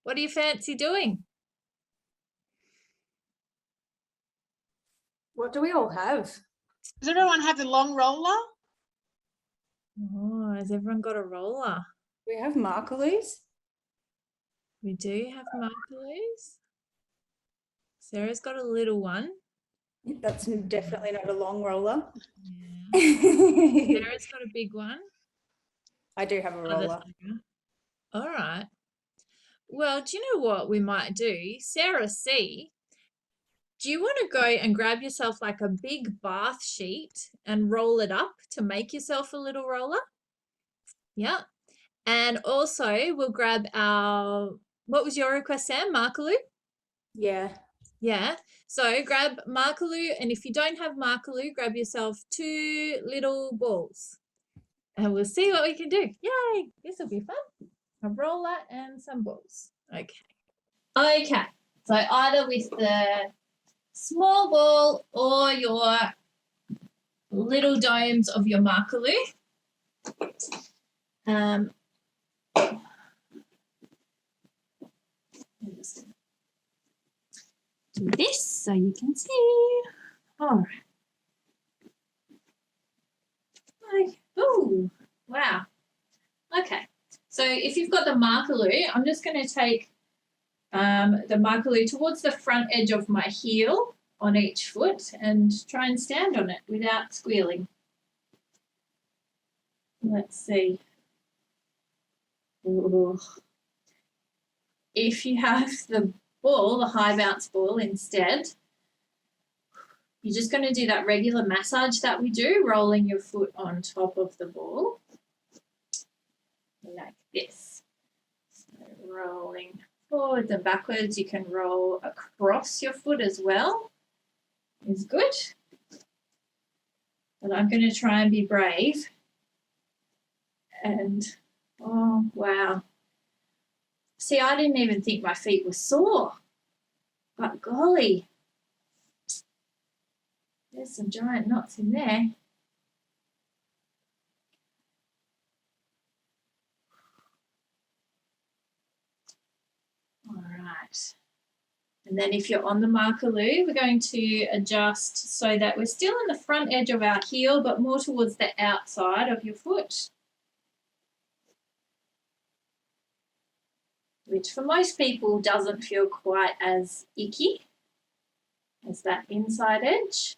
What do you fancy doing? What do we all have? Does everyone have the long roller? Oh, has everyone got a roller? We have Makarlu's. We do have Makarlu's. Sarah's got a little one. That's definitely not a long roller. Yeah. Sarah's got a big one. I do have a roller. All right. Well, do you know what we might do? Sarah C, do you want to go and grab yourself like a big bath sheet and roll it up to make yourself a little roller? Yeah. And also we'll grab our, what was your request, Sam? Makarlu? Yeah. Yeah. So grab Makarlu, and if you don't have Makarlu, grab yourself 2 little balls. And we'll see what we can do. Yay! This will be fun. A roller and some balls. Okay. Okay. So either with the small ball or your little domes of your Makarlu. Do this so you can see. All right. Oh, wow. Okay. So if you've got the Makarlu, I'm just going to take the Makarlu towards the front edge of my heel on each foot and try and stand on it without squealing. Let's see. Ooh. If you have the ball, the high bounce ball instead, you're just going to do that regular massage that we do, rolling your foot on top of the ball like this. So rolling forwards and backwards. You can roll across your foot as well. Is good. But I'm going to try and be brave. And, oh, wow. See, I didn't even think my feet were sore. But golly, there's some giant knots in there. All right. And then if you're on the Makarlu, we're going to adjust so that we're still in the front edge of our heel, but more towards the outside of your foot, which for most people doesn't feel quite as icky as that inside edge.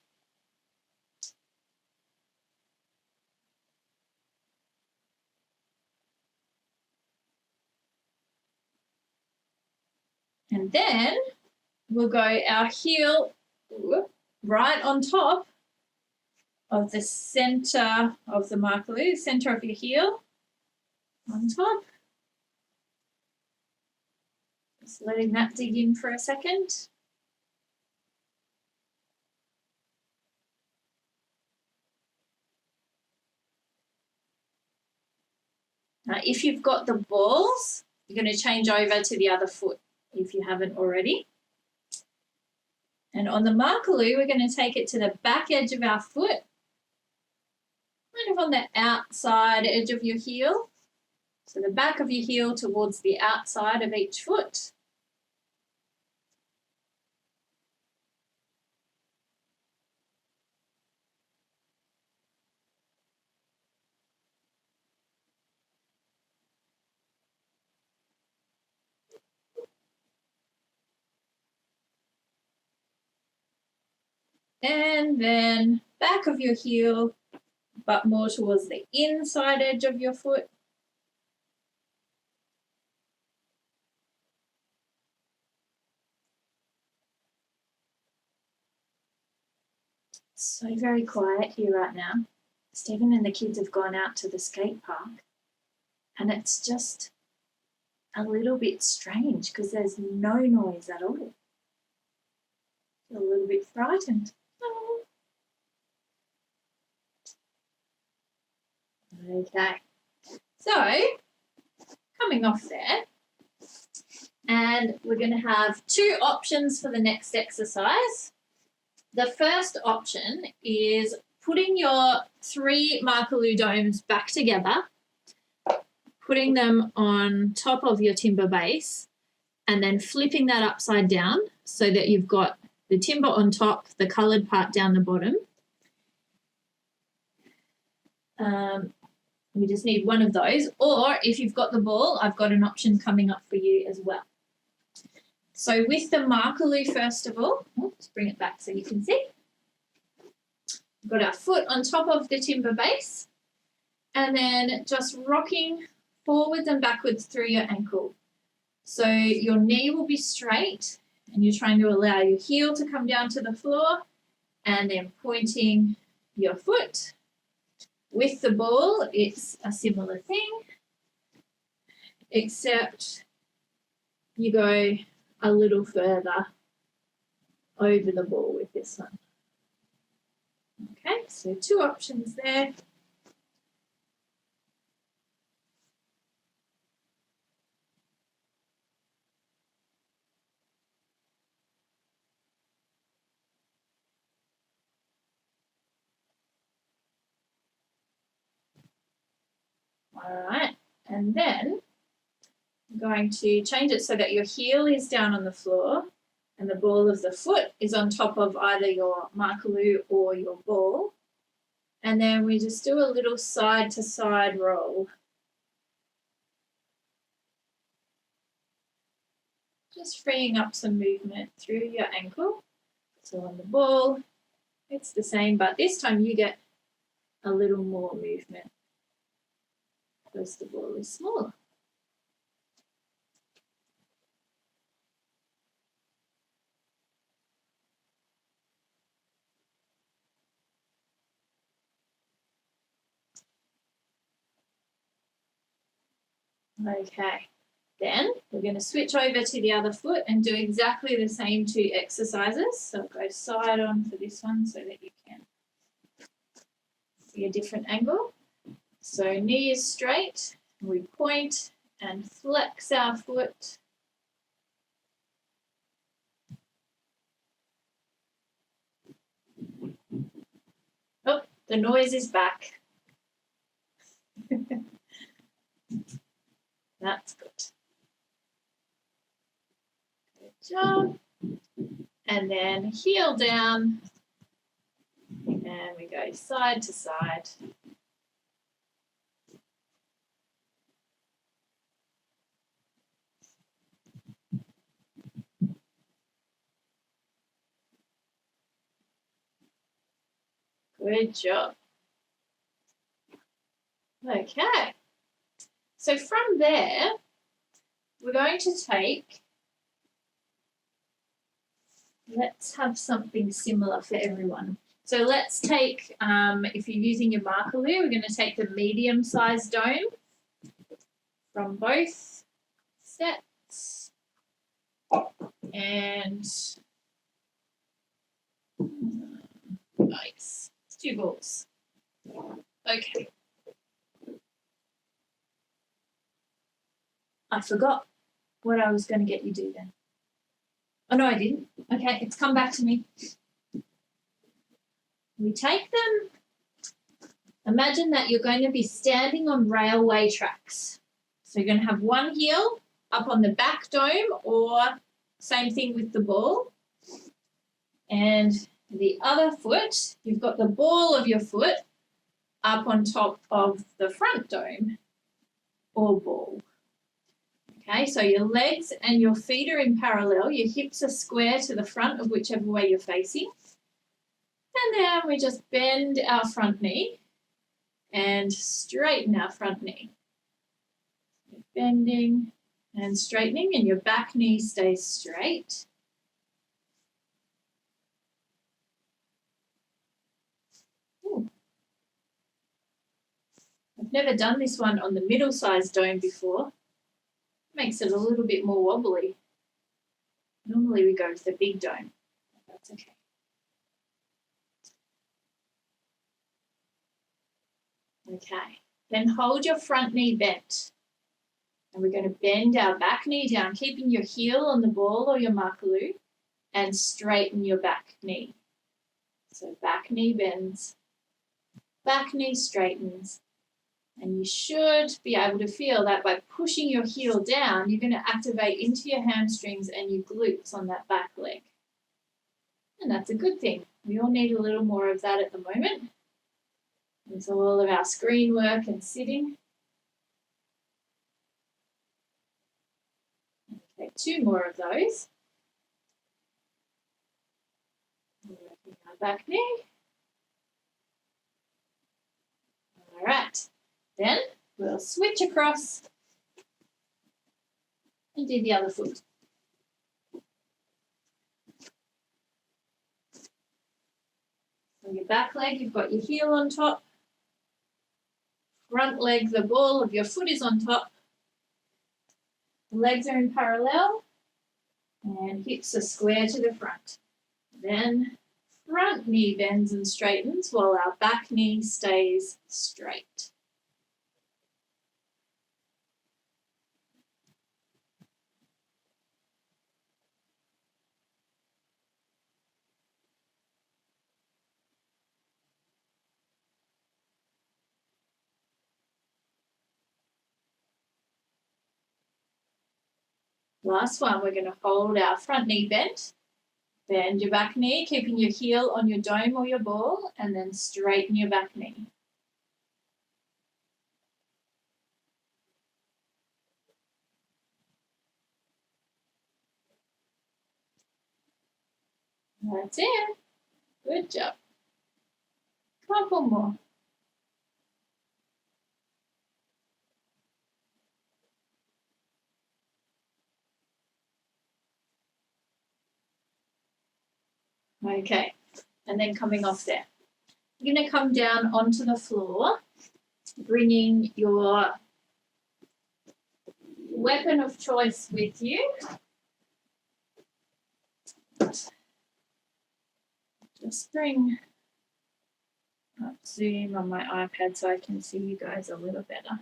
And then we'll go our heel right on top of the center of the Makarlu, center of your heel on top. Just letting that dig in for a second. Now, if you've got the balls, you're going to change over to the other foot if you haven't already. And on the Makarlu, we're going to take it to the back edge of our foot, kind of on the outside edge of your heel. So the back of your heel towards the outside of each foot. And then back of your heel, but more towards the inside edge of your foot. So very quiet here right now. Stephen and the kids have gone out to the skate park, and it's just a little bit strange because there's no noise at all. A little bit frightened. Oh. Okay, so coming off there, and we're going to have 2 options for the next exercise. The first option is putting your 3 Makarlu domes back together, putting them on top of your timber base, and then flipping that upside down so that you've got the timber on top, the coloured part down the bottom. We just need one of those, or if you've got the ball, I've got an option coming up for you as well. So with the Makarlu, first of all, let's bring it back so you can see. We've got our foot on top of the timber base, and then just rocking forwards and backwards through your ankle. So your knee will be straight, and you're trying to allow your heel to come down to the floor, and then pointing your foot. With the ball, it's a similar thing, except you go a little further over the ball with this one. Okay, so two options there. All right, and then I'm going to change it so that your heel is down on the floor and the ball of the foot is on top of either your Makarlu or your ball. And then we just do a little side to side roll. Just freeing up some movement through your ankle. So on the ball, it's the same, but this time you get a little more movement because the ball is smaller. Okay, then we're going to switch over to the other foot and do exactly the same two exercises. So go side on for this one so that you can see a different angle. So knee is straight, we point and flex our foot. Oh, the noise is back. That's good. Good job. And then heel down. And we go side to side. Good job. Okay. So from there, we're going to take, let's have something similar for everyone. So let's take, if you're using your Makarlu, we're going to take the medium-sized dome from both sets. And nice. It's 2 balls. Okay. I forgot what I was going to get you to do then. Oh, no, I didn't. Okay, it's come back to me. We take them. Imagine that you're going to be standing on railway tracks. So you're going to have one heel up on the back dome, or same thing with the ball. And the other foot, you've got the ball of your foot up on top of the front dome or ball. Okay, so your legs and your feet are in parallel. Your hips are square to the front of whichever way you're facing. And then we just bend our front knee and straighten our front knee. Bending and straightening, and your back knee stays straight. Ooh. I've never done this one on the middle-sized dome before. Makes it a little bit more wobbly. Normally we go with the big dome. That's okay. Okay, then hold your front knee bent. And we're going to bend our back knee down, keeping your heel on the ball or your Makarlu, and straighten your back knee. So back knee bends, back knee straightens, And you should be able to feel that by pushing your heel down, you're going to activate into your hamstrings and your glutes on that back leg. And that's a good thing. We all need a little more of that at the moment. With all of our screen work and sitting. Okay, 2 more of those. Working our back knee. All right. Then we'll switch across and do the other foot. So your back leg, you've got your heel on top. Front leg, the ball of your foot is on top. The legs are in parallel and hips are square to the front. Then front knee bends and straightens while our back knee stays straight. Last one, we're going to hold our front knee bent. Bend your back knee, keeping your heel on your dome or your ball, and then straighten your back knee. That's it. Good job. Couple more. Okay, and then coming off there. You're going to come down onto the floor, bringing your weapon of choice with you. Just bring up Zoom on my iPad so I can see you guys a little better.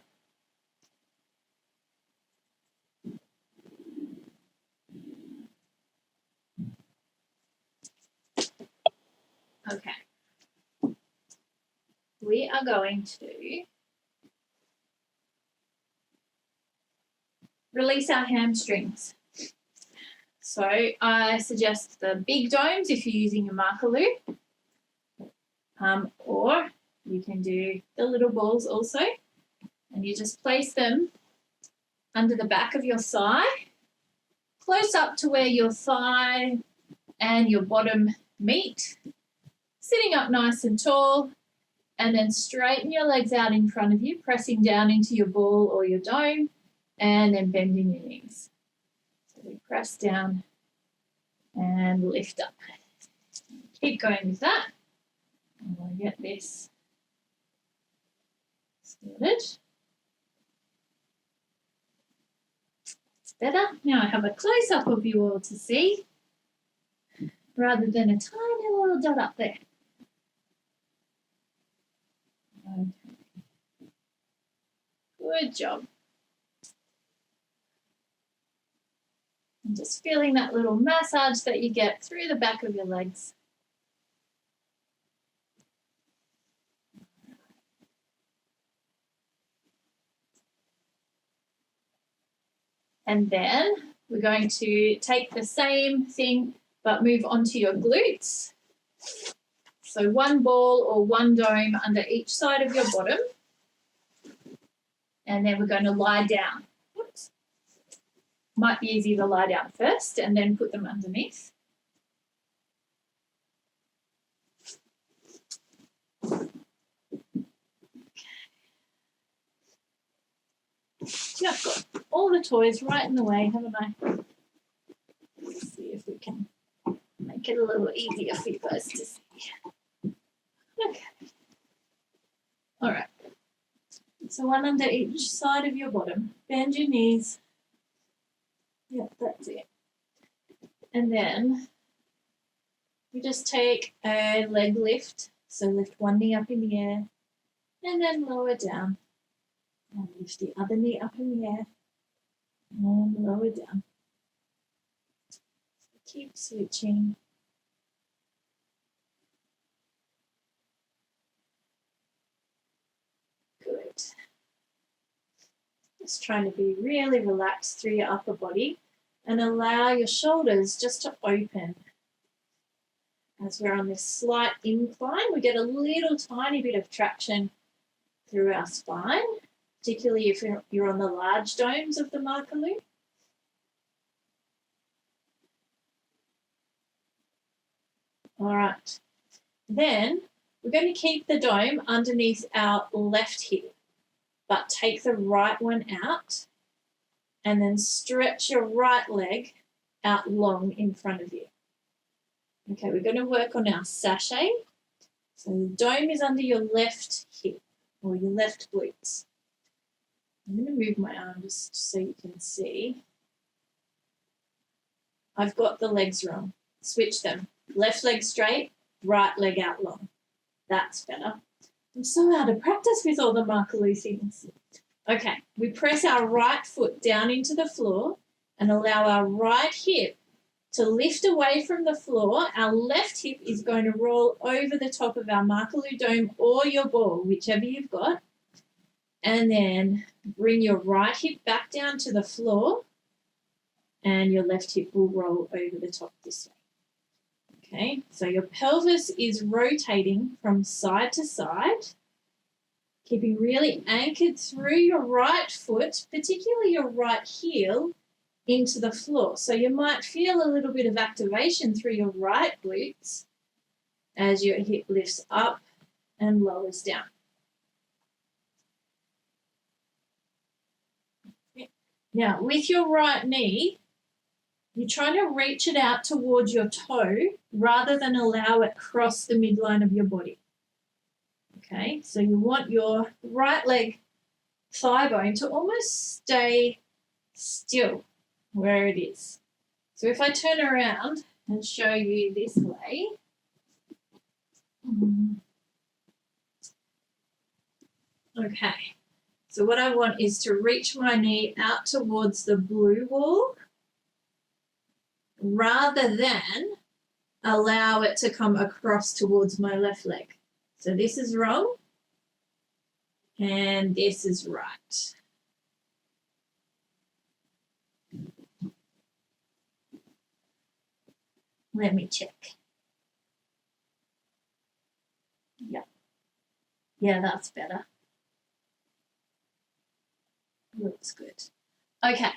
Okay. We are going to release our hamstrings. So I suggest the big domes if you're using a Makarlu, or you can do the little balls also, and you just place them under the back of your thigh, close up to where your thigh and your bottom meet, sitting up nice and tall, and then straighten your legs out in front of you, pressing down into your ball or your dome, and then bending your knees. So we press down and lift up. Keep going with that. And we'll get this started. It's better. Now I have a close-up of you all to see, rather than a tiny little dot up there. Okay. Good job. And just feeling that little massage that you get through the back of your legs. And then we're going to take the same thing but move onto your glutes. So one ball or one dome under each side of your bottom. And then we're going to lie down. Oops. Might be easy to lie down first and then put them underneath. I've got all the toys right in the way, haven't I? Let's see if we can make it a little easier for you guys to see. Okay. All right. So one under each side of your bottom. Bend your knees. Yep, that's it. And then we just take a leg lift. So lift one knee up in the air and then lower down. And lift the other knee up in the air and lower down. So keep switching. Good. Just trying to be really relaxed through your upper body and allow your shoulders just to open. As we're on this slight incline, we get a little tiny bit of traction through our spine, particularly if you're on the large domes of the Makarlu. All right. Then we're going to keep the dome underneath our left hip, but take the right one out and then stretch your right leg out long in front of you. Okay, we're going to work on our sachet. So the dome is under your left hip or your left glutes. I'm going to move my arm just so you can see. I've got the legs wrong. Switch them. Left leg straight, right leg out long. That's better. I'm so out of practice with all the Makarlu things. Okay, we press our right foot down into the floor and allow our right hip to lift away from the floor. Our left hip is going to roll over the top of our Makarlu dome or your ball, whichever you've got. And then bring your right hip back down to the floor and your left hip will roll over the top this way. Okay, so your pelvis is rotating from side to side, keeping really anchored through your right foot, particularly your right heel, into the floor. So you might feel a little bit of activation through your right glutes as your hip lifts up and lowers down. Now, with your right knee, you're trying to reach it out towards your toe rather than allow it cross the midline of your body. Okay, so you want your right leg thigh bone to almost stay still where it is. So if I turn around and show you this way, okay, so what I want is to reach my knee out towards the blue wall rather than allow it to come across towards my left leg. So this is wrong and this is right. Let me check. Yeah, that's better. Looks good. Okay,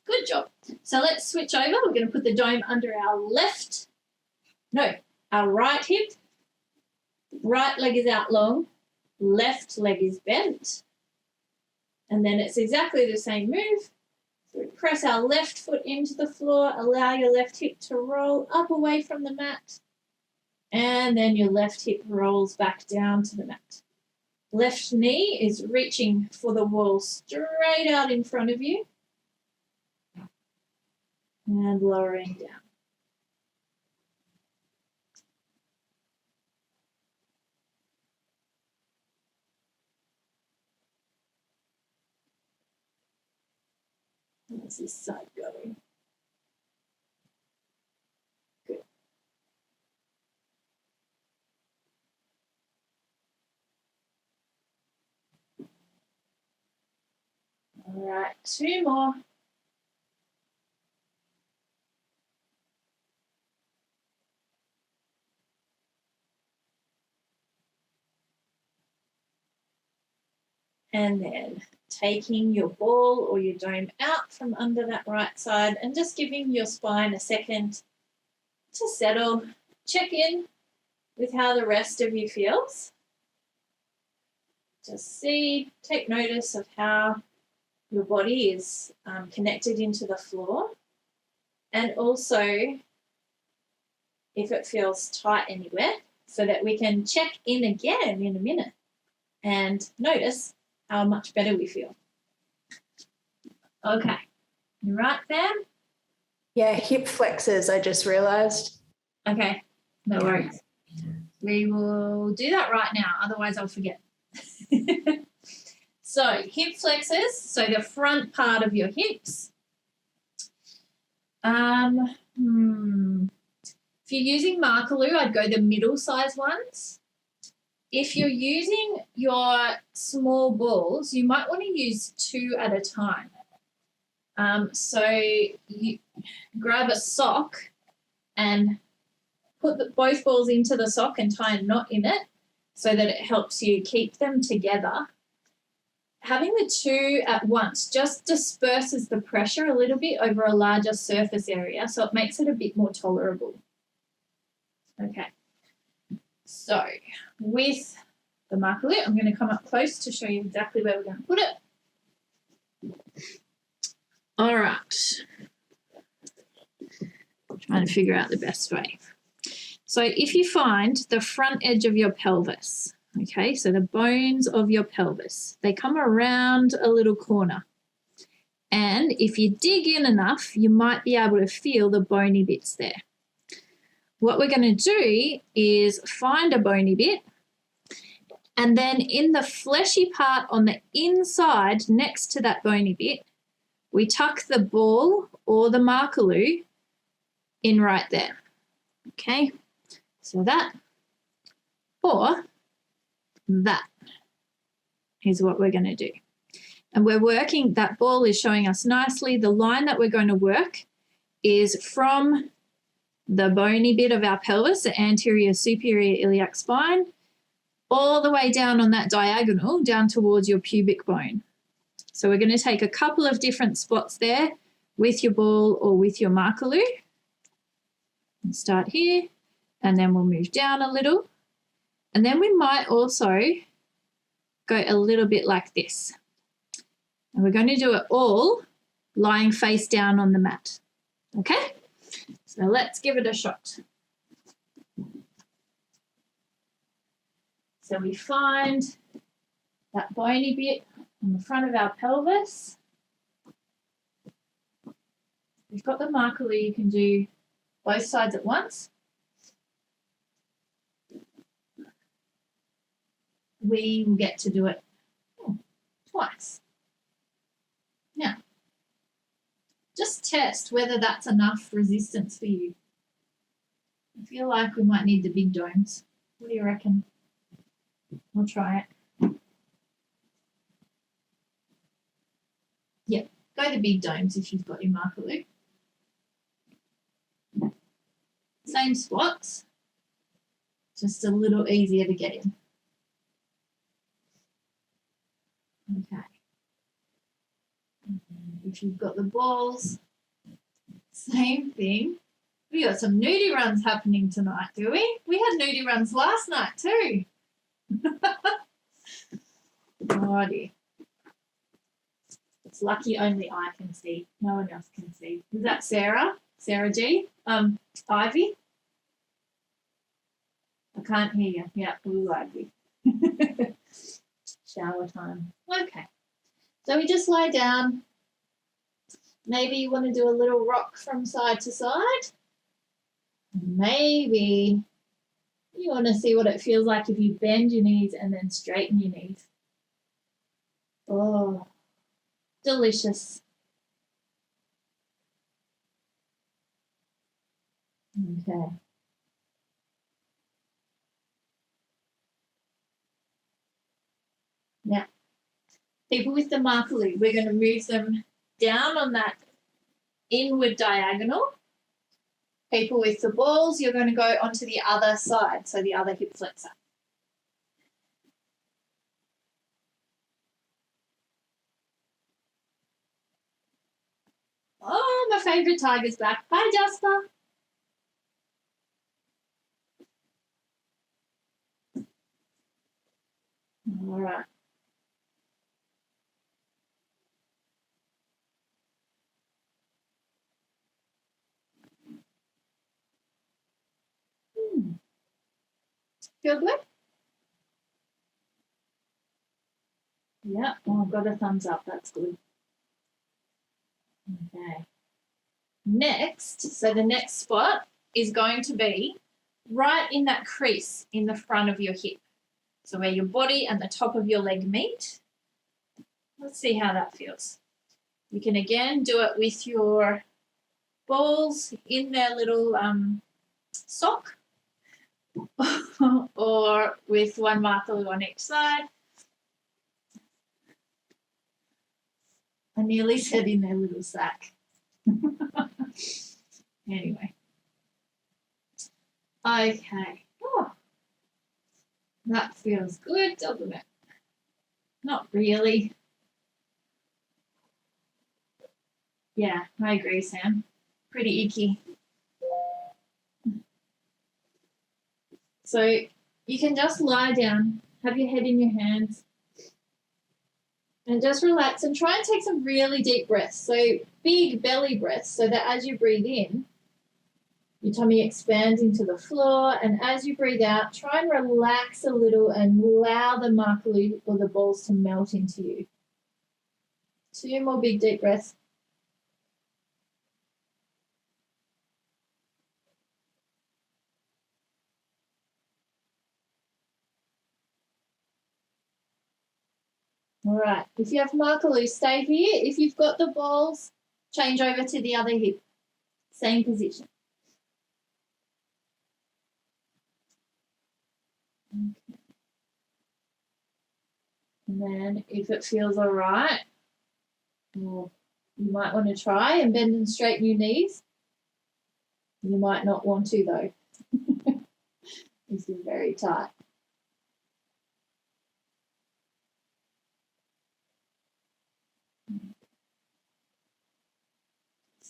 good job. So let's switch over. We're going to put the dome under our right hip. Right leg is out long, left leg is bent. And then it's exactly the same move. So we press our left foot into the floor, allow your left hip to roll up away from the mat. And then your left hip rolls back down to the mat. Left knee is reaching for the wall straight out in front of you. And lowering down. How's this side going? Good. All right, 2 more. And then taking your ball or your dome out from under that right side and just giving your spine a second to settle. Check in with how the rest of you feels. Just take notice of how your body is connected into the floor, and also if it feels tight anywhere, so that we can check in again in a minute and notice how much better we feel. Okay, you right, fam? Yeah, hip flexors, I just realised. Okay, no worries. We will do that right now, otherwise I'll forget. So hip flexors, so the front part of your hips. If you're using Makarlu, I'd go the middle size ones. if you're using your small balls, you might want to use 2 at a time. So you grab a sock and put both balls into the sock and tie a knot in it so that it helps you keep them together. Having the 2 at once just disperses the pressure a little bit over a larger surface area, so it makes it a bit more tolerable. Okay, so with the Makarlu, I'm going to come up close to show you exactly where we're going to put it. All right. Trying to figure out the best way. So if you find the front edge of your pelvis, okay, so the bones of your pelvis, they come around a little corner. And if you dig in enough, you might be able to feel the bony bits there. What we're going to do is find a bony bit, and then in the fleshy part on the inside next to that bony bit, we tuck the ball or the Makarlu in right there. Okay, so that or that is what we're going to do. And we're working, that ball is showing us nicely. The line that we're going to work is from the bony bit of our pelvis, the anterior superior iliac spine, all the way down on that diagonal down towards your pubic bone. So we're going to take a couple of different spots there with your ball or with your Makarlu. And start here, and then we'll move down a little. And then we might also go a little bit like this. And we're going to do it all lying face down on the mat. Okay? So let's give it a shot. So we find that bony bit on the front of our pelvis. We've got the Makarlu, you can do both sides at once. We will get to do it twice. Now, just test whether that's enough resistance for you. I feel like we might need the big domes. What do you reckon? I'll try it. Yep, go the big domes if you've got your Makarlu. Same spots, just a little easier to get in. Okay. If you've got the balls, same thing. We got some nudie runs happening tonight, do we? We had nudie runs last night too. Alrighty. It's lucky only I can see. No one else can see. Is that Sarah? Sarah G? Ivy? I can't hear you. Yeah, blue Ivy. Shower time. Okay. So we just lie down. Maybe you want to do a little rock from side to side. Maybe you want to see what it feels like if you bend your knees and then straighten your knees. Oh, delicious. Okay. Now, people with the Makarlu, we're going to move them down on that inward diagonal. People with the balls, you're going to go onto the other side, so the other hip flexor. Oh, my favourite tiger's back. Hi, Jasper. All right. Feel good? Yeah, oh, I've got a thumbs up. That's good. Okay. Next, so the next spot is going to be right in that crease in the front of your hip. So where your body and the top of your leg meet. Let's see how that feels. You can again do it with your balls in their little sock, or with one Makarlu on each side. I nearly said in their little sack. Anyway. Okay. Oh, that feels good, doesn't it? Not really. Yeah, I agree, Sam. Pretty icky. So you can just lie down, have your head in your hands, and just relax and try and take some really deep breaths. So big belly breaths so that as you breathe in, your tummy expands into the floor, and as you breathe out, try and relax a little and allow the Makarlu or the balls to melt into you. 2 more big deep breaths. All right, if you have Makarlu, stay here. If you've got the balls, change over to the other hip. Same position. Okay. And then if it feels all right, well, you might want to try and bend and straighten your knees. You might not want to though. This is very tight.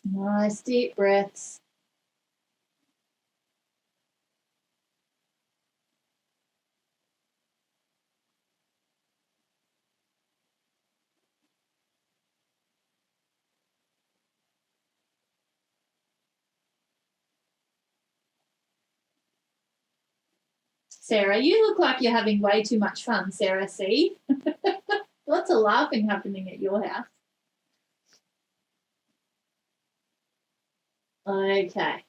Nice deep breaths. Sarah, you look like you're having way too much fun, Sarah C. Lots of laughing happening at your house. Okay.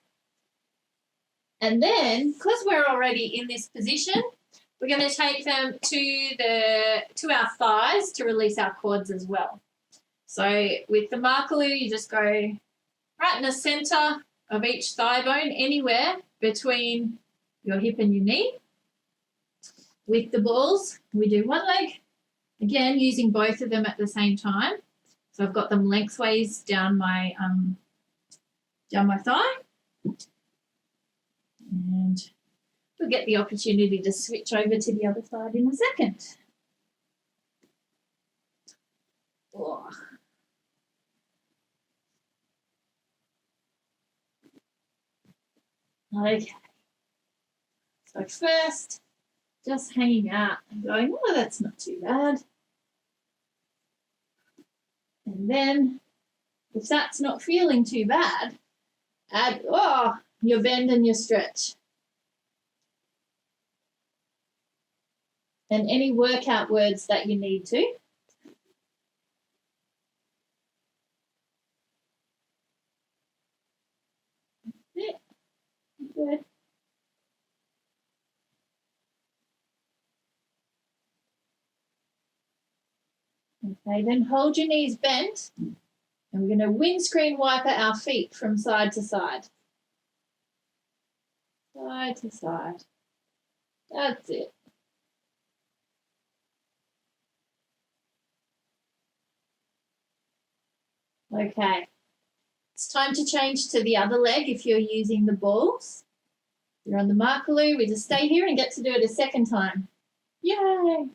And then, because we're already in this position, we're going to take them to our thighs to release our quads as well. So with the Makarlu, you just go right in the center of each thigh bone, anywhere between your hip and your knee. With the balls, we do one leg, again using both of them at the same time. So I've got them lengthways down my thigh. And we'll get the opportunity to switch over to the other side in a second. Oh. Okay. So first, just hanging out and going, oh, that's not too bad. And then, if that's not feeling too bad, add, your bend and your stretch. And any workout words that you need to. Yeah, good. Okay, then hold your knees bent, and we're going to windscreen wiper our feet from side to side. Side to side. That's it. Okay. It's time to change to the other leg if you're using the balls. If you're on the Makarlu, we just stay here and get to do it a second time. Yay!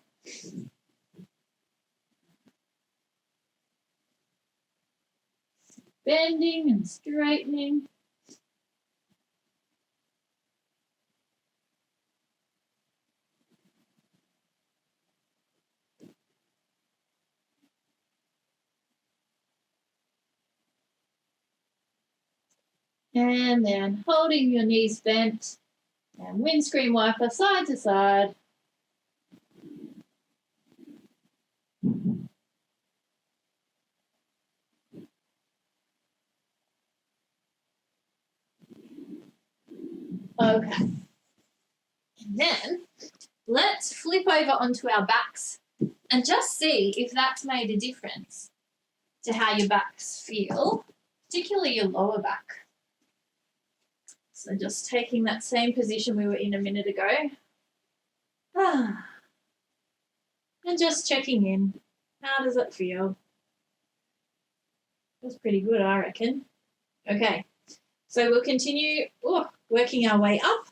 Bending and straightening. And then holding your knees bent and windscreen wiper side to side. Okay. And then let's flip over onto our backs and just see if that's made a difference to how your backs feel, particularly your lower back. So just taking that same position we were in a minute ago. And just checking in. How does it feel? Feels pretty good, I reckon. Okay, so we'll continue working our way up.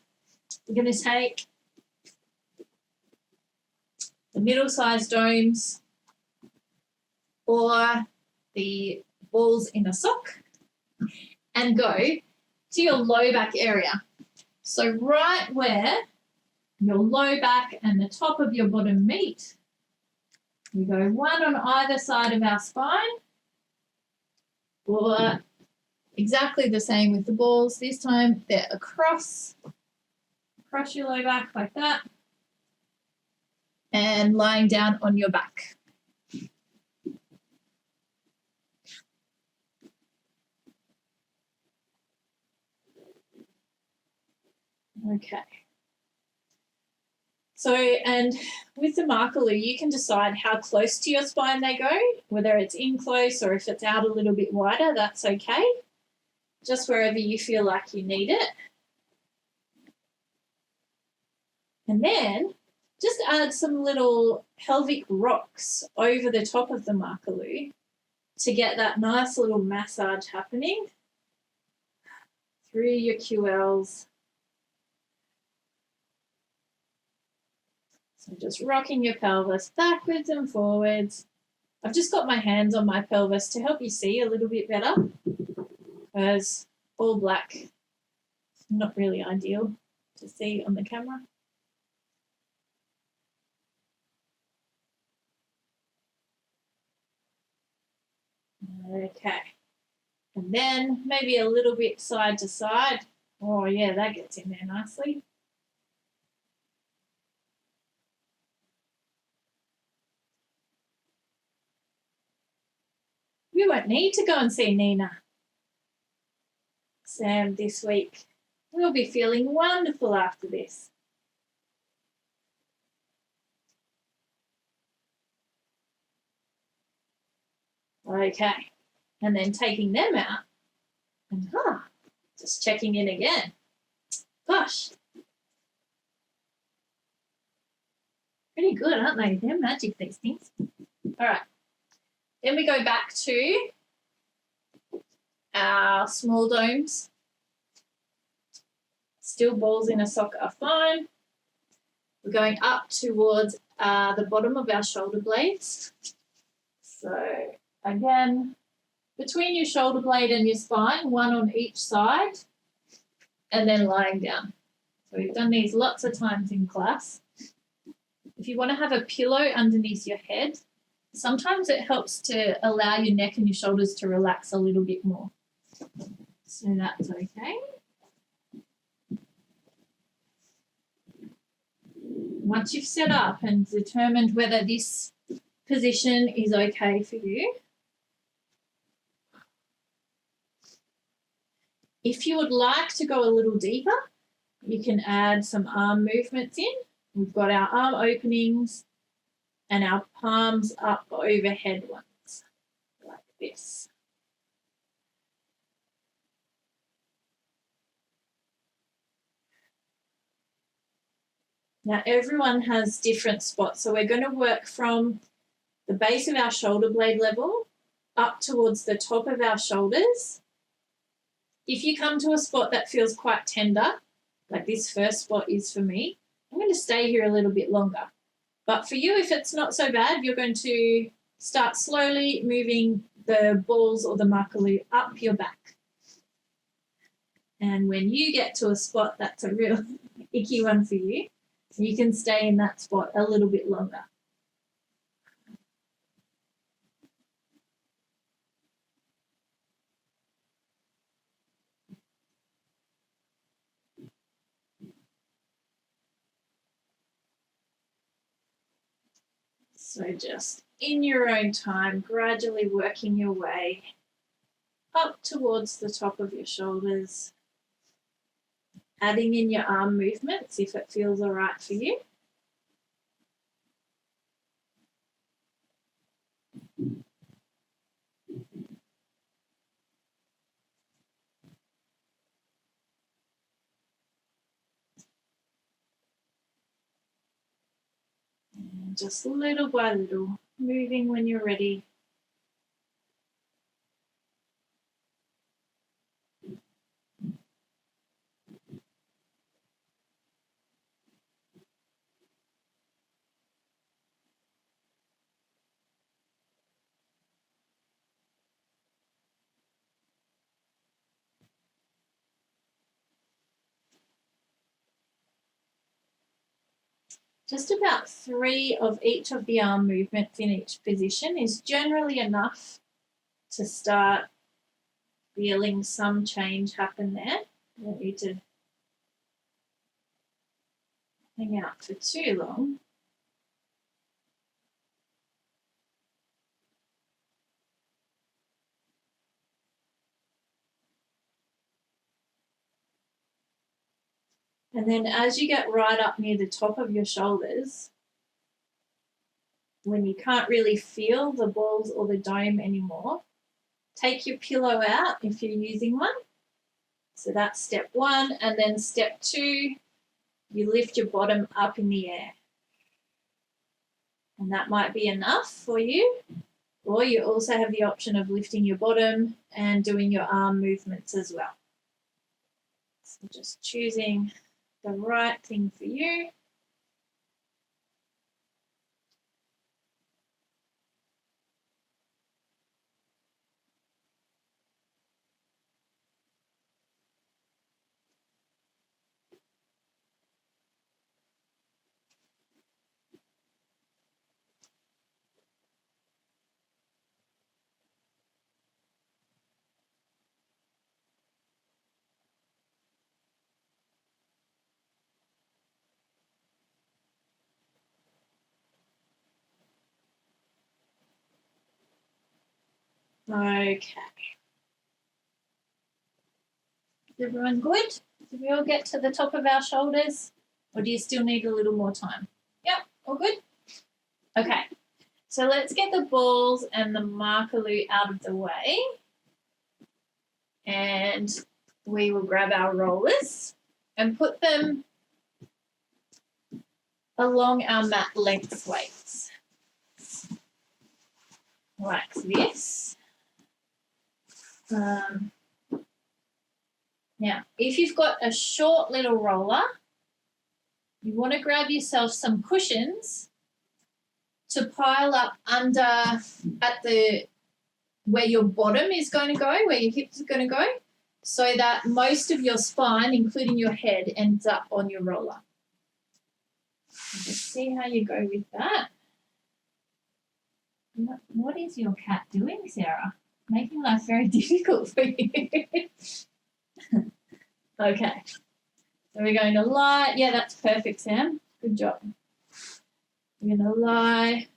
We're going to take the middle-sized domes or the balls in a sock and go to your low back area. So right where your low back and the top of your bottom meet, we go one on either side of our spine, or exactly the same with the balls. This time they're across your low back like that, and lying down on your back. Okay. So, and with the Makarlu, you can decide how close to your spine they go, whether it's in close or if it's out a little bit wider, that's okay. Just wherever you feel like you need it. And then just add some little pelvic rocks over the top of the Makarlu to get that nice little massage happening through your QLs. So just rocking your pelvis backwards and forwards. I've just got my hands on my pelvis to help you see a little bit better, because all black is not really ideal to see on the camera. Okay, and then maybe a little bit side to side. Oh yeah, that gets in there nicely. We won't need to go and see Nina, Sam, this week. We'll be feeling wonderful after this. Okay, and then taking them out and just checking in again. Gosh, pretty good, aren't they? They're magic, these things. All right, then we go back to our small domes. Still balls in a sock are fine. We're going up towards the bottom of our shoulder blades. So again, between your shoulder blade and your spine, one on each side, and then lying down. So we've done these lots of times in class. If you want to have a pillow underneath your head, sometimes it helps to allow your neck and your shoulders to relax a little bit more. So that's okay. Once you've set up and determined whether this position is okay for you, if you would like to go a little deeper, you can add some arm movements in. We've got our arm openings and our palms up overhead ones, like this. Now, everyone has different spots, so we're going to work from the base of our shoulder blade level up towards the top of our shoulders. If you come to a spot that feels quite tender, like this first spot is for me, I'm going to stay here a little bit longer. But for you, if it's not so bad, you're going to start slowly moving the balls or the Makarlu up your back. And when you get to a spot that's a real icky one for you, you can stay in that spot a little bit longer. So just in your own time, gradually working your way up towards the top of your shoulders, adding in your arm movements if it feels all right for you. Just little by little, moving when you're ready. Just about 3 of each of the arm movements in each position is generally enough to start feeling some change happen there. You don't need to hang out for too long. And then as you get right up near the top of your shoulders, when you can't really feel the balls or the dome anymore, take your pillow out if you're using one. So that's step 1. And then step 2, you lift your bottom up in the air. And that might be enough for you. Or you also have the option of lifting your bottom and doing your arm movements as well. So just choosing the right thing for you. Okay. Is everyone good? Did we all get to the top of our shoulders? Or do you still need a little more time? Yep, all good? Okay. So let's get the balls and the Makarlu out of the way. And we will grab our rollers and put them along our mat lengthways. Like this. Now, if you've got a short little roller, you want to grab yourself some cushions to pile up under at the where your bottom is going to go, where your hips are going to go, so that most of your spine, including your head, ends up on your roller. Just see how you go with that. What is your cat doing, Sarah? Making life very difficult for you. Okay. So we're going to lie. Yeah, that's perfect, Sam. Good job. We're going to lie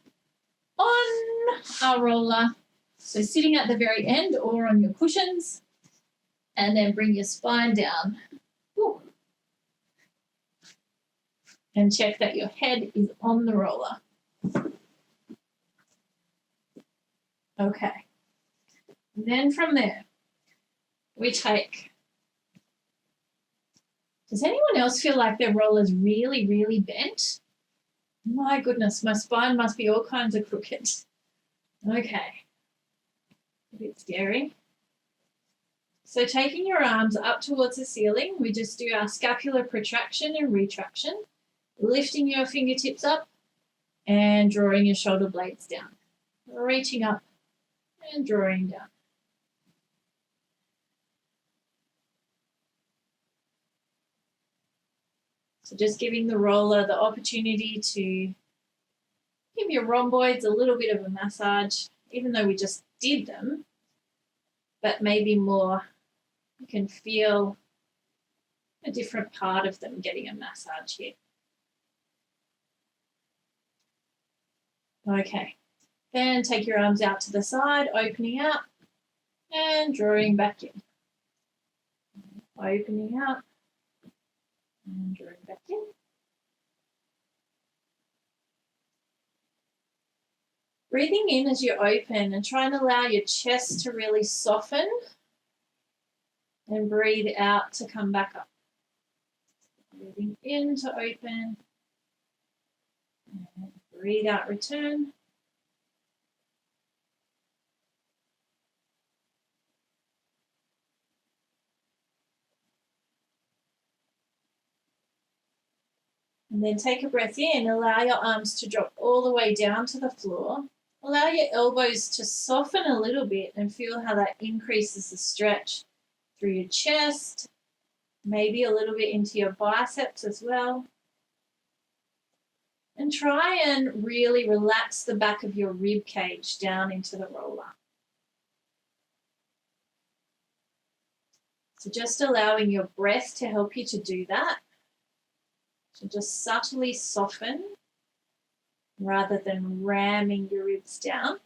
on our roller. So sitting at the very end or on your cushions. And then bring your spine down. Ooh. And check that your head is on the roller. Okay. And then from there, we take. Does anyone else feel like their roller's really, really bent? My goodness, my spine must be all kinds of crooked. Okay. A bit scary. So taking your arms up towards the ceiling, we just do our scapular protraction and retraction, lifting your fingertips up and drawing your shoulder blades down. Reaching up and drawing down. So just giving the roller the opportunity to give your rhomboids a little bit of a massage, even though we just did them, but maybe more, you can feel a different part of them getting a massage here. Okay, then take your arms out to the side, opening out and drawing back in. Opening out and drawing back in. Breathing in as you open and try and allow your chest to really soften and breathe out to come back up. Breathing in to open and Breathe out, return. And then take a breath in, allow your arms to drop all the way down to the floor. Allow your elbows to soften a little bit and feel how that increases the stretch through your chest, maybe a little bit into your biceps as well. And try and really relax the back of your rib cage down into the roller. So just allowing your breath to help you to do that. So just subtly soften rather than ramming your ribs down.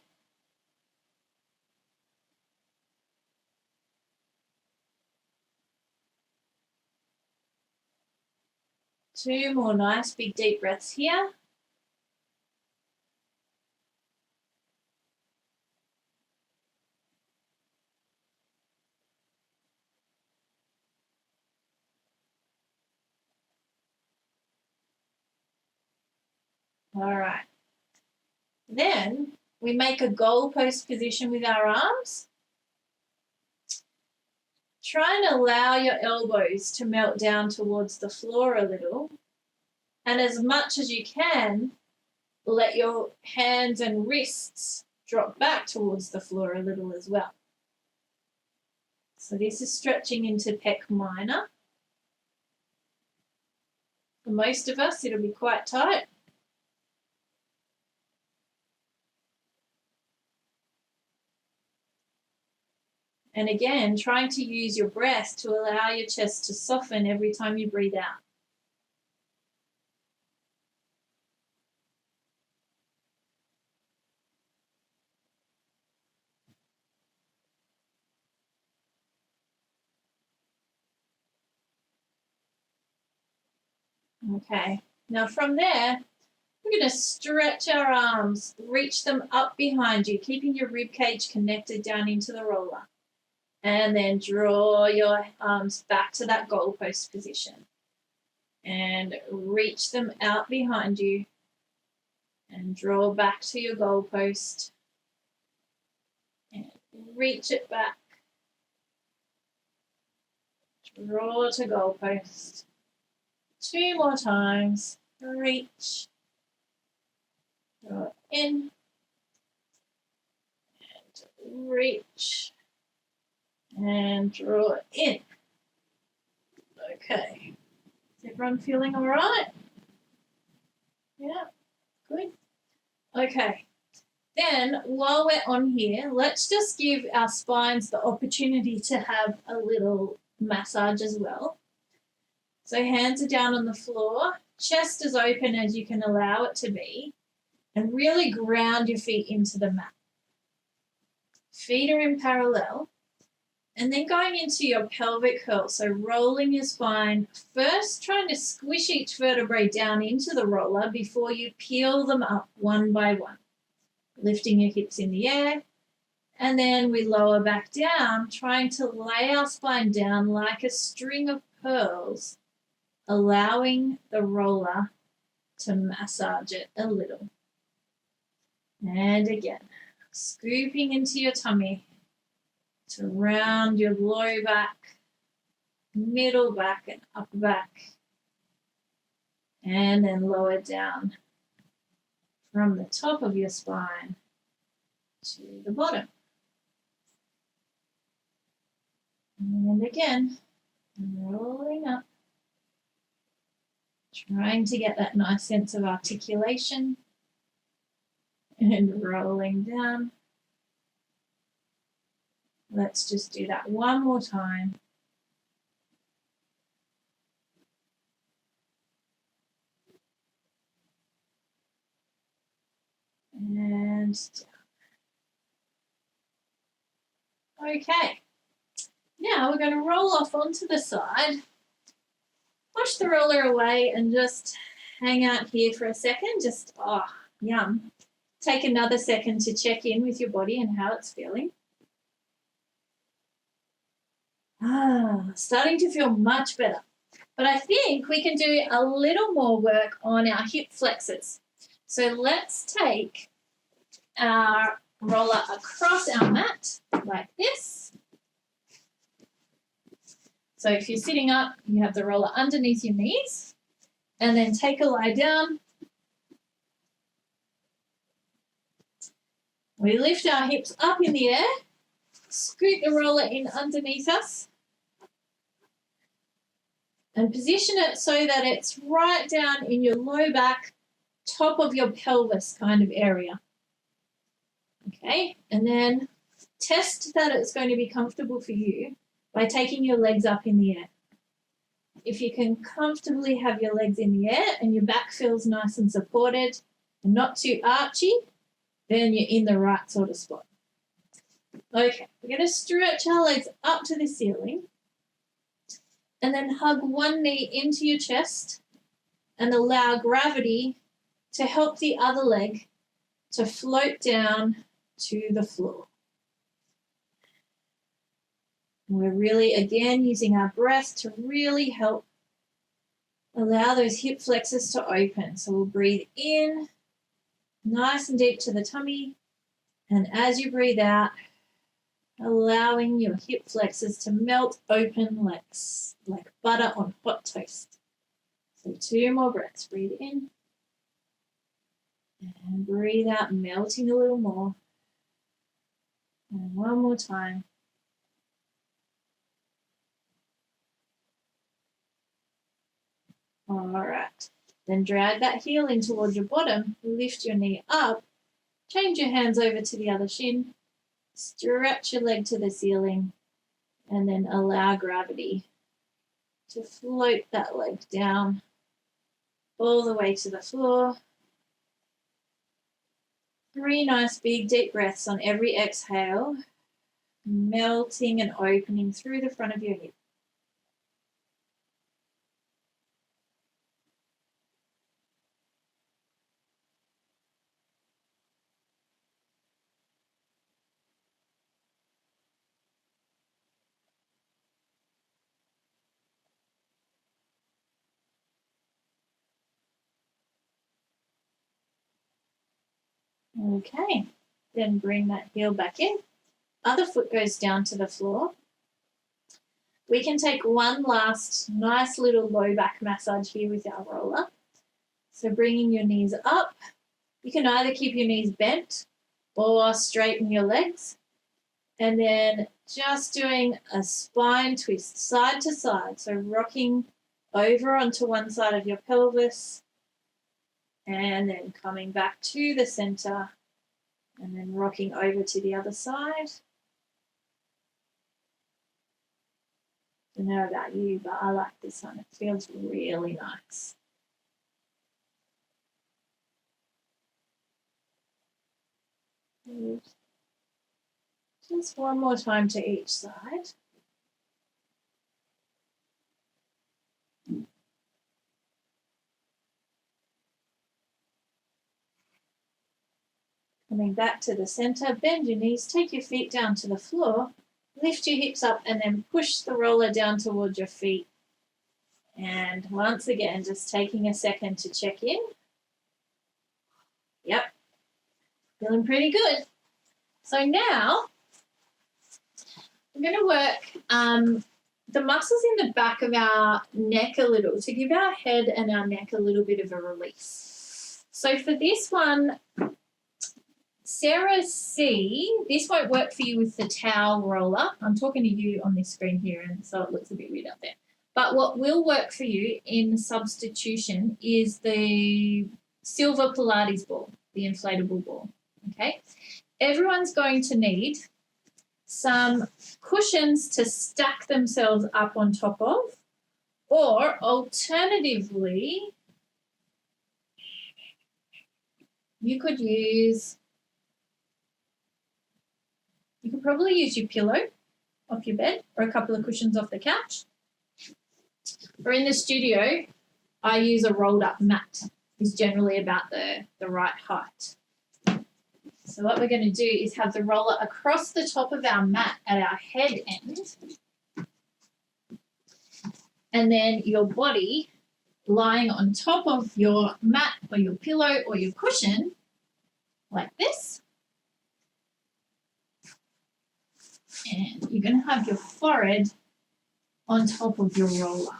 Two more nice big deep breaths here. All right. Then we make a goalpost position with our arms. Try and allow your elbows to melt down towards the floor a little. And as much as you can, let your hands and wrists drop back towards the floor a little as well. So this is stretching into pec minor. For most of us, it'll be quite tight. And again, trying to use your breath to allow your chest to soften every time you breathe out. Okay, now from there, we're going to stretch our arms, reach them up behind you, keeping your rib cage connected down into the roller. And then draw your arms back to that goalpost position. And reach them out behind you. And draw back to your goalpost. And reach it back. Draw to goalpost. Two more times. Reach. Draw in. And reach. And draw it in. Okay. Is everyone feeling all right? Yeah, good. Okay. Then, while we're on here, let's just give our spines the opportunity to have a little massage as well. So hands are down on the floor, chest as open as you can allow it to be, and really ground your feet into the mat. Feet are in parallel. And then going into your pelvic curl, so rolling your spine, first trying to squish each vertebrae down into the roller before you peel them up one by one. Lifting your hips in the air, and then we lower back down, trying to lay our spine down like a string of pearls, allowing the roller to massage it a little. And again, scooping into your tummy, to round your low back, middle back, and upper back. And then lower down from the top of your spine to the bottom. And again, rolling up, trying to get that nice sense of articulation, and rolling down. Let's just do that one more time. And down. Okay. Now we're going to roll off onto the side. Push the roller away and just hang out here for a second. Just, yum. Take another second to check in with your body and how it's feeling. Starting to feel much better. But I think we can do a little more work on our hip flexors. So let's take our roller across our mat like this. So if you're sitting up, you have the roller underneath your knees, and then take a lie down. We lift our hips up in the air, scoot the roller in underneath us, and position it so that it's right down in your low back, top of your pelvis kind of area. Okay, and then test that it's going to be comfortable for you by taking your legs up in the air. If you can comfortably have your legs in the air and your back feels nice and supported and not too archy, then you're in the right sort of spot. Okay, we're going to stretch our legs up to the ceiling and then hug one knee into your chest and allow gravity to help the other leg to float down to the floor. We're really, again, using our breath to really help allow those hip flexors to open. So we'll breathe in, nice and deep to the tummy. And as you breathe out, allowing your hip flexors to melt open like butter on hot toast. So 2 more breaths. Breathe in. And breathe out, melting a little more. And 1 more time. All right. Then drag that heel in towards your bottom. Lift your knee up. Change your hands over to the other shin. Stretch your leg to the ceiling. And then allow gravity to float that leg down all the way to the floor. 3 nice big deep breaths on every exhale, melting and opening through the front of your hip. Okay, then bring that heel back in. Other foot goes down to the floor. We can take one last nice little low back massage here with our roller. So bringing your knees up. You can either keep your knees bent or straighten your legs. And then just doing a spine twist side to side. So rocking over onto one side of your pelvis and then coming back to the center and then rocking over to the other side. I don't know about you, but I like this one. It feels really nice. Just 1 more time to each side. Coming back to the center, bend your knees, take your feet down to the floor, lift your hips up and then push the roller down towards your feet. And once again, just taking a second to check in. Yep, feeling pretty good. So now we're going to work the muscles in the back of our neck a little to give our head and our neck a little bit of a release. So for this one, Sarah C, this won't work for you with the towel roller. I'm talking to you on this screen here, and so it looks a bit weird up there. But what will work for you in substitution is the silver Pilates ball, the inflatable ball, okay? Everyone's going to need some cushions to stack themselves up on top of, or alternatively, you could probably use your pillow off your bed or a couple of cushions off the couch. Or in the studio, I use a rolled up mat. It's generally about the right height. So what we're going to do is have the roller across the top of our mat at our head end. And then your body lying on top of your mat or your pillow or your cushion like this. And you're going to have your forehead on top of your roller.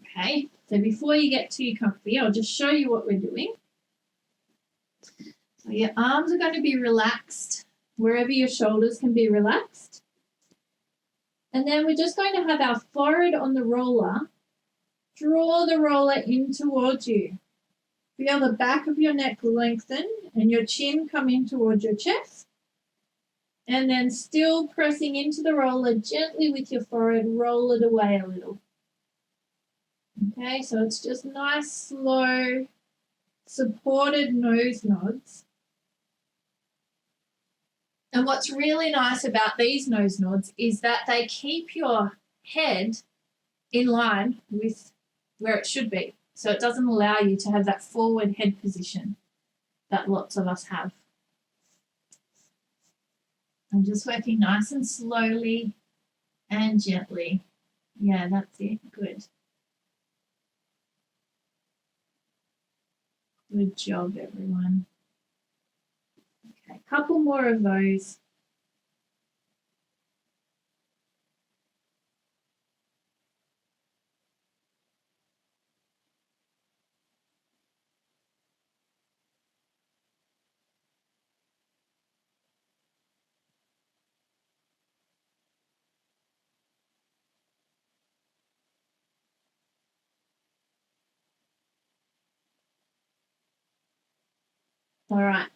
Okay, so before you get too comfy, I'll just show you what we're doing. So your arms are going to be relaxed wherever your shoulders can be relaxed. And then we're just going to have our forehead on the roller. Draw the roller in towards you. Feel the back of your neck lengthen and your chin come in towards your chest. And then still pressing into the roller gently with your forehead, roll it away a little. Okay, so it's just nice, slow, supported nose nods. And what's really nice about these nose nods is that they keep your head in line with where it should be. So it doesn't allow you to have that forward head position that lots of us have. I'm just working nice and slowly and gently. Yeah, that's it. Good. Good job, everyone. Okay, a couple more of those. All right.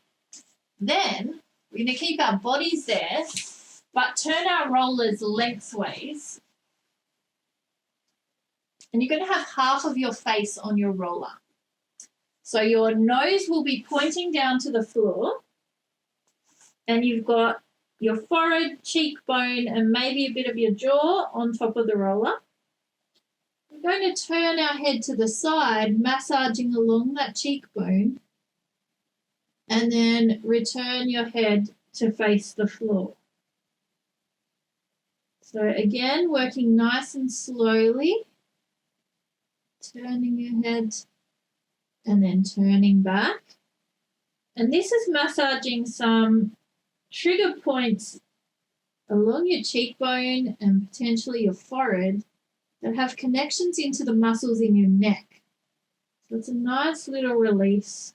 Then we're going to keep our bodies there, but turn our rollers lengthways. And you're going to have half of your face on your roller. So your nose will be pointing down to the floor. And you've got your forehead, cheekbone, and maybe a bit of your jaw on top of the roller. We're going to turn our head to the side, massaging along that cheekbone. And then return your head to face the floor. So again, working nice and slowly, turning your head and then turning back. And this is massaging some trigger points along your cheekbone and potentially your forehead that have connections into the muscles in your neck. So it's a nice little release.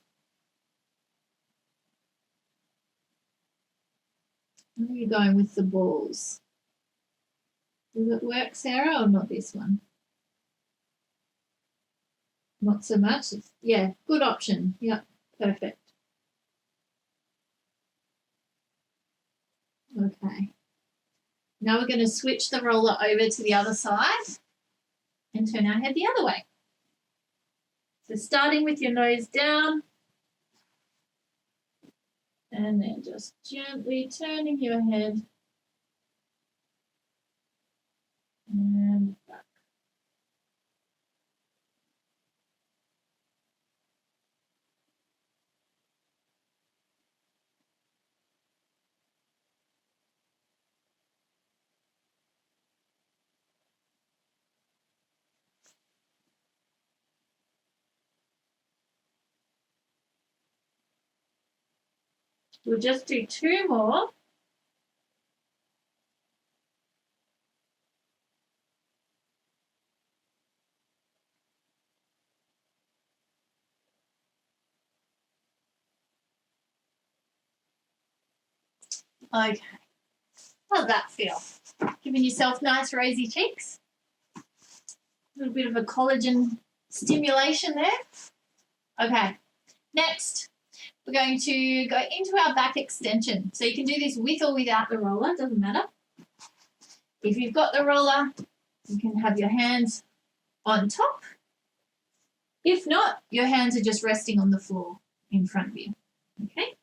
Where are you going with the balls? Does it work, Sarah, or not this one? Not so much. Yeah, good option. Yeah, perfect. Okay. Now we're going to switch the roller over to the other side and turn our head the other way. So starting with your nose down and then just gently turning your head and back. We'll just do two more. Okay. How's that feel? Giving yourself nice rosy cheeks? A little bit of a collagen stimulation there. Okay. Next, we're going to go into our back extension. So you can do this with or without the roller, doesn't matter. If you've got the roller, you can have your hands on top. If not, your hands are just resting on the floor in front of you. Okay?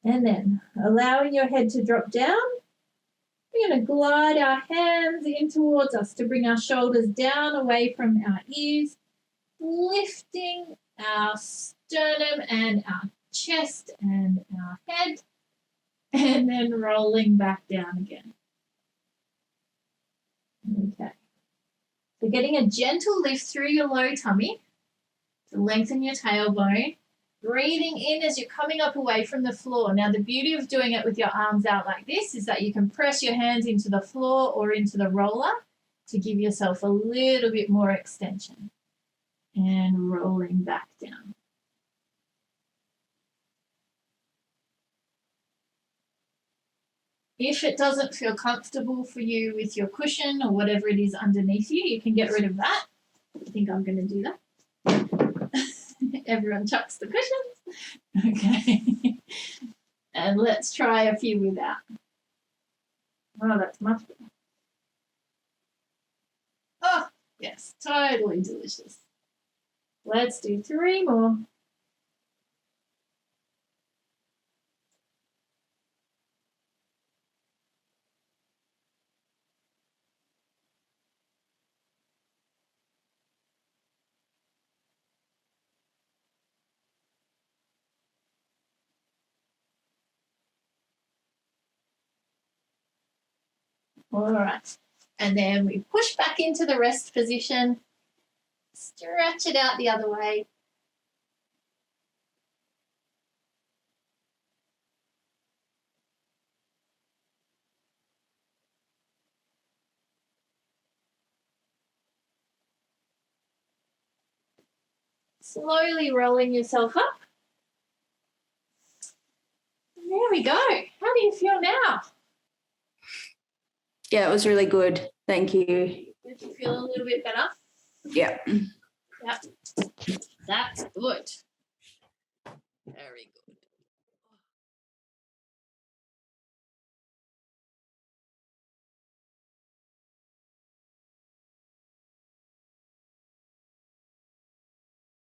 And then allowing your head to drop down, we're going to glide our hands in towards us to bring our shoulders down away from our ears, lifting our sternum and our chest and our head, and then rolling back down again. Okay. We're getting a gentle lift through your low tummy to lengthen your tailbone. Breathing in as you're coming up away from the floor. Now, the beauty of doing it with your arms out like this is that you can press your hands into the floor or into the roller to give yourself a little bit more extension. And rolling back down. If it doesn't feel comfortable for you with your cushion or whatever it is underneath you, you can get rid of that. I think I'm going to do that. Everyone chucks the cushions. Okay. And let's try a few without. Oh, that's much better. Oh, yes, totally delicious. Let's do 3 more. All right. And then we push back into the rest position. Stretch it out the other way. Slowly rolling yourself up. And there we go. How do you feel now? Yeah, it was really good. Thank you. Did you feel a little bit better? Yeah. Yep. That's good. Very good.